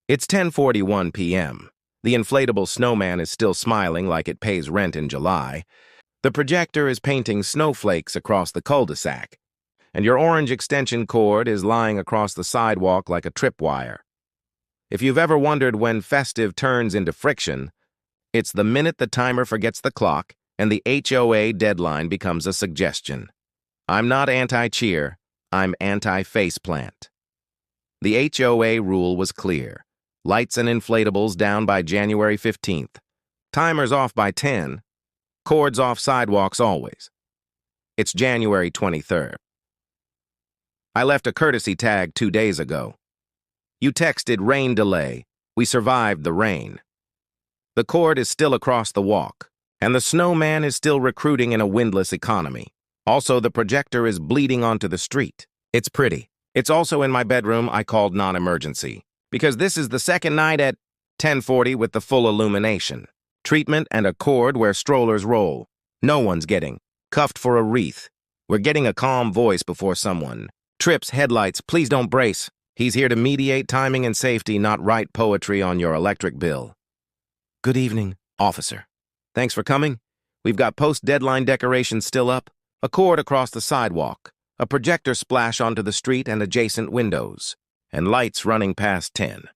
It's 10:41 p.m. The inflatable snowman is still smiling like it pays rent in July. The projector is painting snowflakes across the cul-de-sac, and your orange extension cord is lying across the sidewalk like a tripwire. If you've ever wondered when festive turns into friction, it's the minute the timer forgets the clock and the HOA deadline becomes a suggestion. I'm not anti-cheer, I'm anti-faceplant. The HOA rule was clear. Lights and inflatables down by January 15th. Timers off by 10. Cords off sidewalks always. It's January 23rd. I left a courtesy tag 2 days ago. You texted rain delay. We survived the rain. The cord is still across the walk, and the snowman is still recruiting in a windless economy. Also, the projector is bleeding onto the street. It's pretty. It's also in my bedroom. I called non-emergency, because this is the second night at 10:40 with the full illumination. Treatment and a cord where strollers roll. No one's getting cuffed for a wreath. We're getting a calm voice before someone trips headlights. Please don't brace. He's here to mediate timing and safety, not write poetry on your electric bill. Good evening, officer. Thanks for coming. We've got post-deadline decorations still up, a cord across the sidewalk, a projector splash onto the street and adjacent windows, and lights running past 10.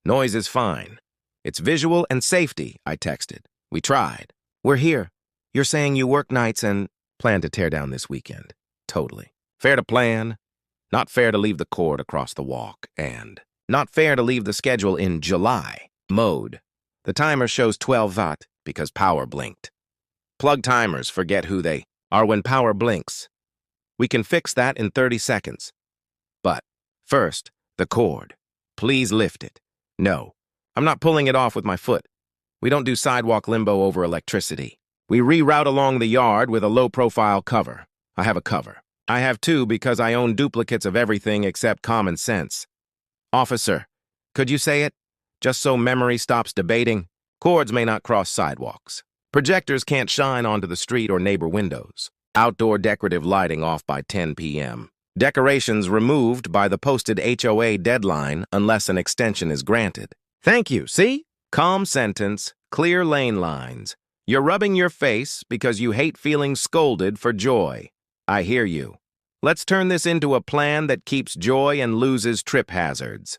Noise is fine. It's visual and safety, I texted. We tried. We're here. You're saying you work nights and plan to tear down this weekend. Totally. Fair to plan. Not fair to leave the cord across the walk, and not fair to leave the schedule in July mode. The timer shows 12 watt because power blinked. Plug timers forget who they are when power blinks. We can fix that in 30 seconds. But first, the cord. Please lift it. No, I'm not pulling it off with my foot. We don't do sidewalk limbo over electricity. We reroute along the yard with a low-profile cover. I have a cover. I have two because I own duplicates of everything except common sense. Officer, could you say it? Just so memory stops debating. Cords may not cross sidewalks. Projectors can't shine onto the street or neighbor windows. Outdoor decorative lighting off by 10 p.m. Decorations removed by the posted HOA deadline unless an extension is granted. Thank you, see? Calm sentence, clear lane lines. You're rubbing your face because you hate feeling scolded for joy. I hear you. Let's turn this into a plan that keeps joy and loses trip hazards.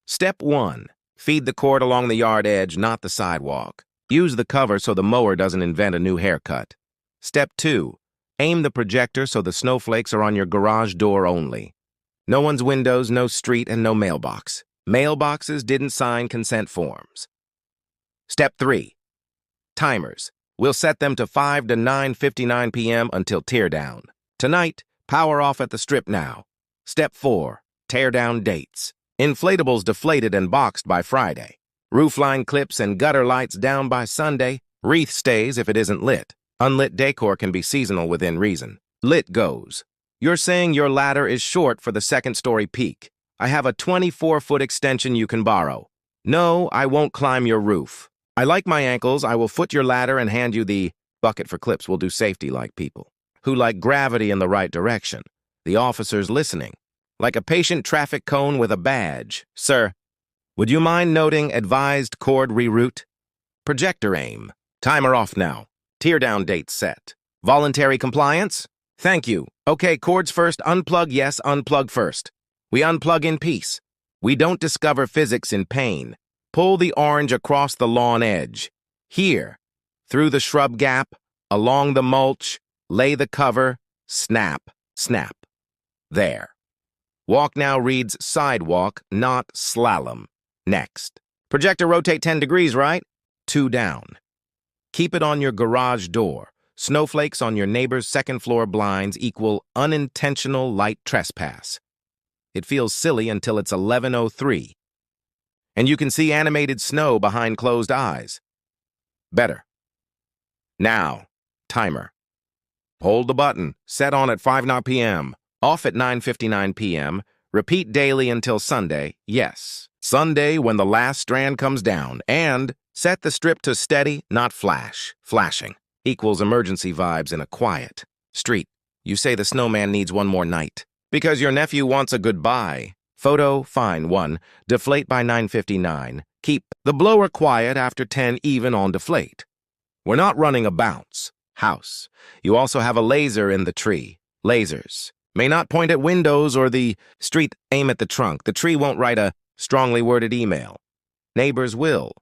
Step 1. Feed the cord along the yard edge, not the sidewalk. Use the cover so the mower doesn't invent a new haircut. Step 2. Aim the projector so the snowflakes are on your garage door only. No one's windows, no street, and no mailbox. Mailboxes didn't sign consent forms. Step 3. Timers. We'll set them to 5 to 9:59 p.m. until teardown. Tonight, power off at the strip now. Step 4. Teardown dates. Inflatables deflated and boxed by Friday. Roofline clips and gutter lights down by Sunday. Wreath stays if it isn't lit. Unlit decor can be seasonal within reason. Lit goes. You're saying your ladder is short for the second-story peak. I have a 24-foot extension you can borrow. No, I won't climb your roof. I like my ankles. I will foot your ladder and hand you the bucket for clips. Will do safety-like people who like gravity in the right direction. The officer's listening. Like a patient traffic cone with a badge. Sir, would you mind noting advised cord reroute? Projector aim. Timer off now. Teardown date set. Voluntary compliance? Thank you. Okay, cords first. Unplug, yes, unplug first. We unplug in peace. We don't discover physics in pain. Pull the orange across the lawn edge. Here. Through the shrub gap. Along the mulch. Lay the cover. Snap. Snap. There. Walk now reads sidewalk, not slalom. Next. Projector rotate 10 degrees, right? 2 down. Keep it on your garage door. Snowflakes on your neighbor's second-floor blinds equal unintentional light trespass. It feels silly until it's 11:03. And you can see animated snow behind closed eyes. Better. Now. Timer. Hold the button. Set on at 5 p.m. Off at 9:59 p.m. Repeat daily until Sunday. Yes. Sunday when the last strand comes down. And set the strip to steady, not flash. Flashing equals emergency vibes in a quiet street. You say the snowman needs one more night because your nephew wants a goodbye. Photo, fine, 1. Deflate by 9:59. Keep the blower quiet after 10 even on deflate. We're not running a bounce. House. You also have a laser in the tree. Lasers. May not point at windows or the street, aim at the trunk. The tree won't write a strongly worded email. Neighbors will.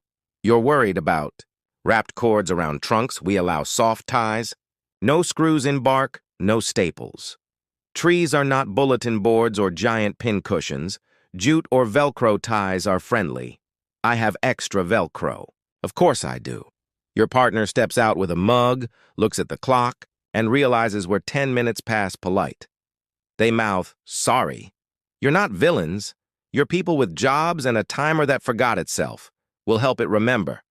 You're worried about wrapped cords around trunks. We allow soft ties. No screws in bark, no staples. Trees are not bulletin boards or giant pin cushions. Jute or Velcro ties are friendly. I have extra Velcro. Of course I do. Your partner steps out with a mug, looks at the clock, and realizes we're 10 minutes past polite. They mouth, sorry. You're not villains. You're people with jobs and a timer that forgot itself. We'll help it remember.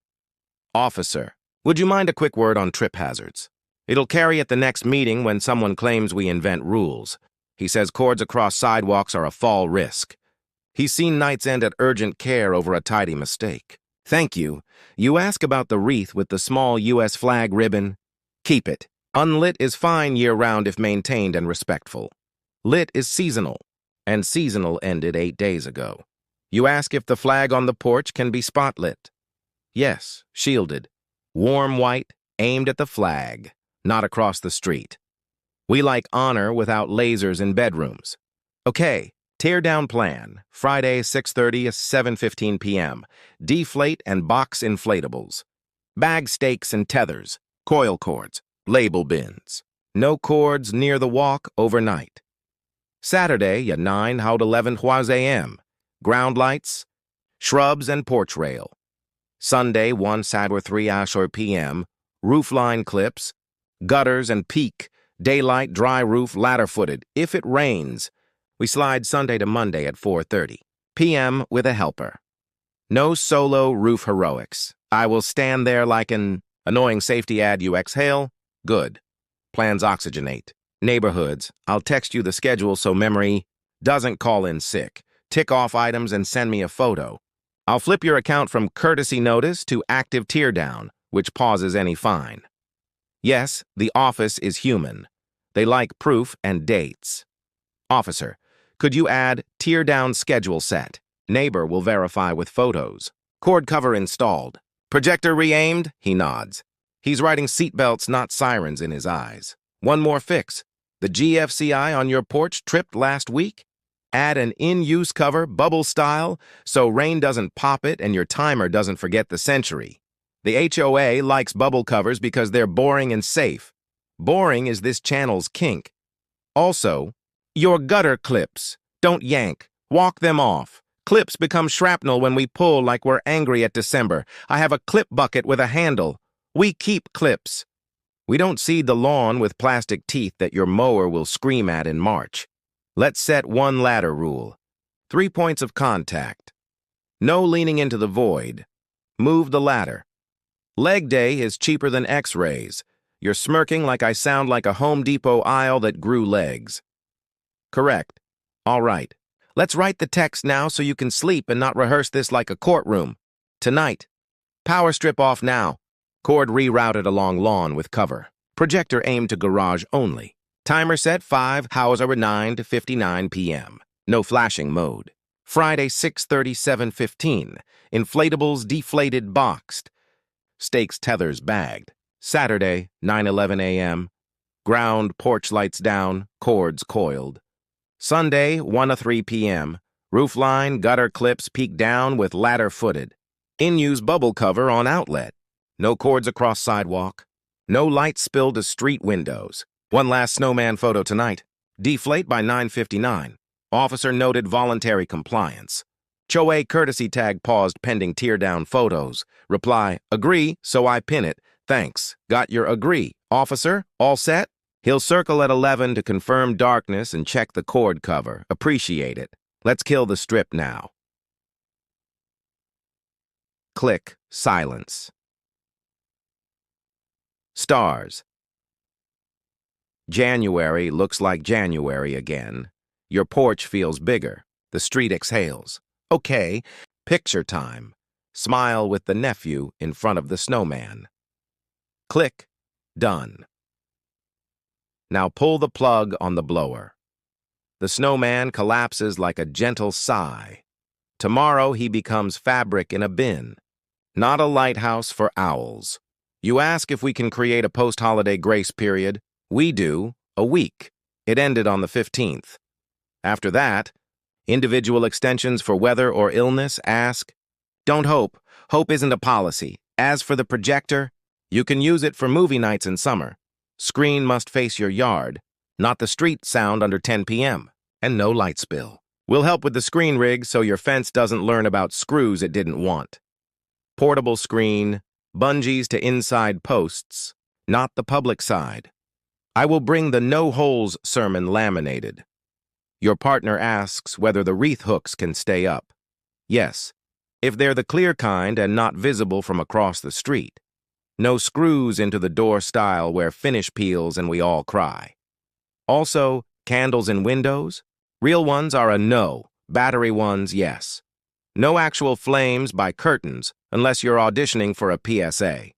Officer, would you mind a quick word on trip hazards? It'll carry at the next meeting when someone claims we invent rules. He says cords across sidewalks are a fall risk. He's seen nights end at urgent care over a tidy mistake. Thank you. You ask about the wreath with the small U.S. flag ribbon? Keep it. Unlit is fine year-round if maintained and respectful. Lit is seasonal, and seasonal ended 8 days ago. You ask if the flag on the porch can be spotlit. Yes, shielded. Warm white, aimed at the flag, not across the street. We like honor without lasers in bedrooms. Okay, tear down plan. Friday, 6:30, 7:15 p.m. Deflate and box inflatables. Bag stakes and tethers. Coil cords. Label bins. No cords near the walk overnight. Saturday at 9 how 11 a.m. Ground lights. Shrubs and porch rail. Sunday, 1 Sadwar 3 Ashur p.m. Roofline clips. Gutters and peak. Daylight, dry roof, ladder-footed. If it rains, we slide Sunday to Monday at 4:30 p.m. with a helper. No solo roof heroics. I will stand there like an annoying safety ad. You exhale. Good. Plans oxygenate. Neighborhoods. I'll text you the schedule so memory doesn't call in sick. Tick off items and send me a photo. I'll flip your account from courtesy notice to active tear down, which pauses any fine. Yes, the office is human. They like proof and dates. Officer, could you add tear down schedule set? Neighbor will verify with photos. Cord cover installed. Projector re-aimed? He nods. He's writing seatbelts, not sirens in his eyes. One more fix. The GFCI on your porch tripped last week? Add an in-use cover, bubble style, so rain doesn't pop it and your timer doesn't forget the century. The HOA likes bubble covers because they're boring and safe. Boring is this channel's kink. Also, your gutter clips. Don't yank. Walk them off. Clips become shrapnel when we pull like we're angry at December. I have a clip bucket with a handle. We keep clips. We don't seed the lawn with plastic teeth that your mower will scream at in March. Let's set one ladder rule. 3 points of contact. No leaning into the void. Move the ladder. Leg day is cheaper than X-rays. You're smirking like I sound like a Home Depot aisle that grew legs. Correct. All right. Let's write the text now so you can sleep and not rehearse this like a courtroom. Tonight. Power strip off now. Cord rerouted along lawn with cover. Projector aimed to garage only. Timer set 5 hours over 9 to 59 p.m. No flashing mode. Friday 6:30, 7:15. Inflatables deflated boxed. Stakes tethers bagged. Saturday 9:11 a.m. Ground porch lights down, cords coiled. Sunday 1:03 p.m. Roofline gutter clips peak down with ladder footed. In-use bubble cover on outlet. No cords across sidewalk. No light spilled to street windows. One last snowman photo tonight. Deflate by 9:59. Officer noted voluntary compliance. HOA courtesy tag paused pending tear-down photos. Reply, agree, so I pin it. Thanks. Got your agree. Officer, all set? He'll circle at 11 to confirm darkness and check the cord cover. Appreciate it. Let's kill the strip now. Click. Silence. Stars. January looks like January again. Your porch feels bigger. The street exhales. Okay, picture time. Smile with the nephew in front of the snowman. Click. Done. Now pull the plug on the blower. The snowman collapses like a gentle sigh. Tomorrow he becomes fabric in a bin, not a lighthouse for owls. You ask if we can create a post-holiday grace period. We do, a week. It ended on the 15th. After that, individual extensions for weather or illness, ask. Don't hope. Hope isn't a policy. As for the projector, you can use it for movie nights in summer. Screen must face your yard, not the street sound under 10 p.m., and no light spill. We'll help with the screen rig so your fence doesn't learn about screws it didn't want. Portable screen, bungees to inside posts, not the public side. I will bring the no holes sermon laminated. Your partner asks whether the wreath hooks can stay up. Yes, if they're the clear kind and not visible from across the street. No screws into the door style where finish peels and we all cry. Also, candles in windows? Real ones are a no, battery ones, yes. No actual flames by curtains unless you're auditioning for a PSA.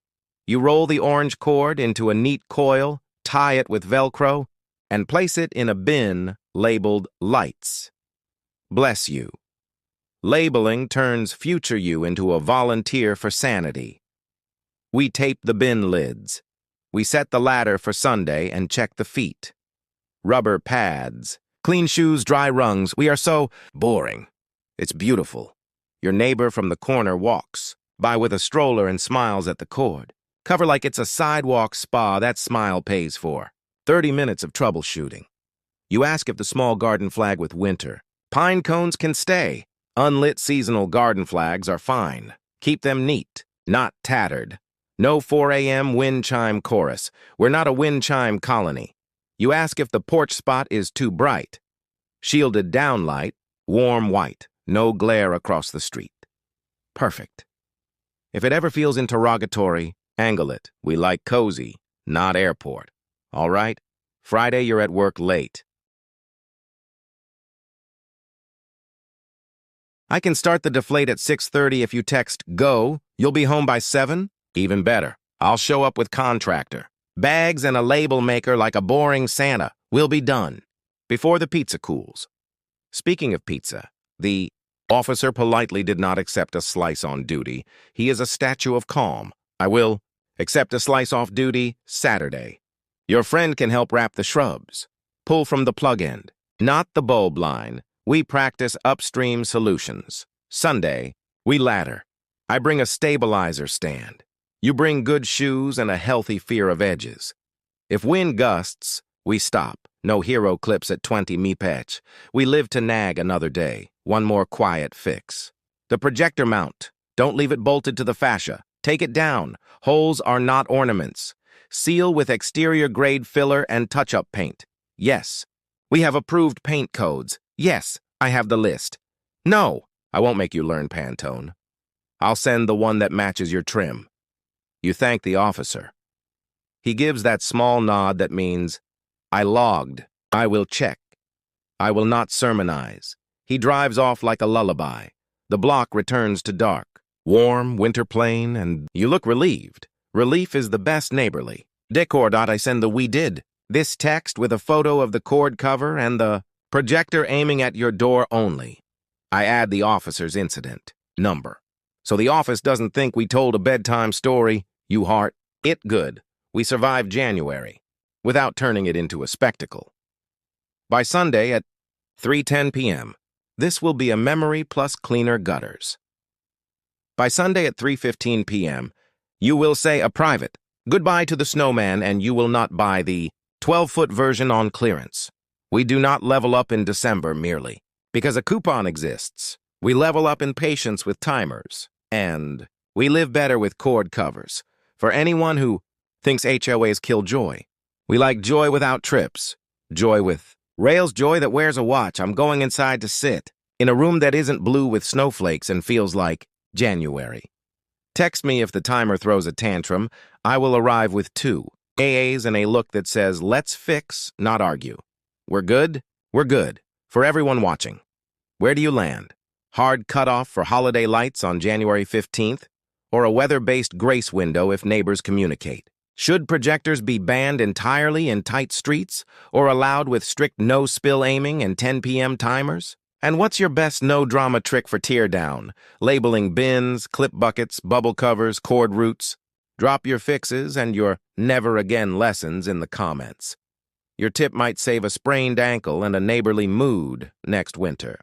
You roll the orange cord into a neat coil, tie it with Velcro, and place it in a bin labeled lights. Bless you. Labeling turns future you into a volunteer for sanity. We tape the bin lids. We set the ladder for Sunday and check the feet. Rubber pads. Clean shoes, dry rungs. We are so boring. It's beautiful. Your neighbor from the corner walks by with a stroller and smiles at the cord. Cover like it's a sidewalk spa that smile pays for. 30 minutes of troubleshooting. You ask if the small garden flag with winter. Pine cones can stay. Unlit seasonal garden flags are fine. Keep them neat, not tattered. No 4 a.m. wind chime chorus. We're not a wind chime colony. You ask if the porch spot is too bright. Shielded downlight, warm white, no glare across the street. Perfect. If it ever feels interrogatory, angle it. We like cozy, not airport. All right? Friday you're at work late. I can start the deflate at 6:30 if you text go. You'll be home by 7? Even better. I'll show up with contractor. Bags and a label maker like a boring Santa. We'll be done. Before the pizza cools. Speaking of pizza, the officer politely did not accept a slice on duty. He is a statue of calm. I will accept a slice off duty Saturday. Your friend can help wrap the shrubs. Pull from the plug end, not the bulb line. We practice upstream solutions. Sunday, we ladder. I bring a stabilizer stand. You bring good shoes and a healthy fear of edges. If wind gusts, we stop. No hero clips at 20 mph. We live to nag another day. One more quiet fix. The projector mount. Don't leave it bolted to the fascia. Take it down. Holes are not ornaments. Seal with exterior-grade filler and touch-up paint. Yes. We have approved paint codes. Yes, I have the list. No, I won't make you learn Pantone. I'll send the one that matches your trim. You thank the officer. He gives that small nod that means, I logged. I will check. I will not sermonize. He drives off like a lullaby. The block returns to dark. Warm, winter plain, and you look relieved. Relief is the best neighborly. Decor. I send the we did. This text with a photo of the cord cover and the projector aiming at your door only. I add the officer's incident number. So the office doesn't think we told a bedtime story. You heart it good. We survived January without turning it into a spectacle. By Sunday at 3:10 p.m., this will be a memory plus cleaner gutters. By Sunday at 3:15 p.m., you will say a private goodbye to the snowman and you will not buy the 12-foot version on clearance. We do not level up in December merely because a coupon exists. We level up in patience with timers, and we live better with cord covers. For anyone who thinks HOAs kill joy, we like joy without trips, joy with rails, joy that wears a watch. I'm going inside to sit in a room that isn't blue with snowflakes and feels like January. Text me if the timer throws a tantrum. I will arrive with 2 AAs and a look that says, let's fix, not argue. We're good? We're good. For everyone watching. Where do you land? Hard cutoff for holiday lights on January 15th? Or a weather-based grace window if neighbors communicate? Should projectors be banned entirely in tight streets or allowed with strict no-spill aiming and 10 p.m. timers? And what's your best no-drama trick for teardown? Labeling bins, clip buckets, bubble covers, cord roots? Drop your fixes and your never-again lessons in the comments. Your tip might save a sprained ankle and a neighborly mood next winter.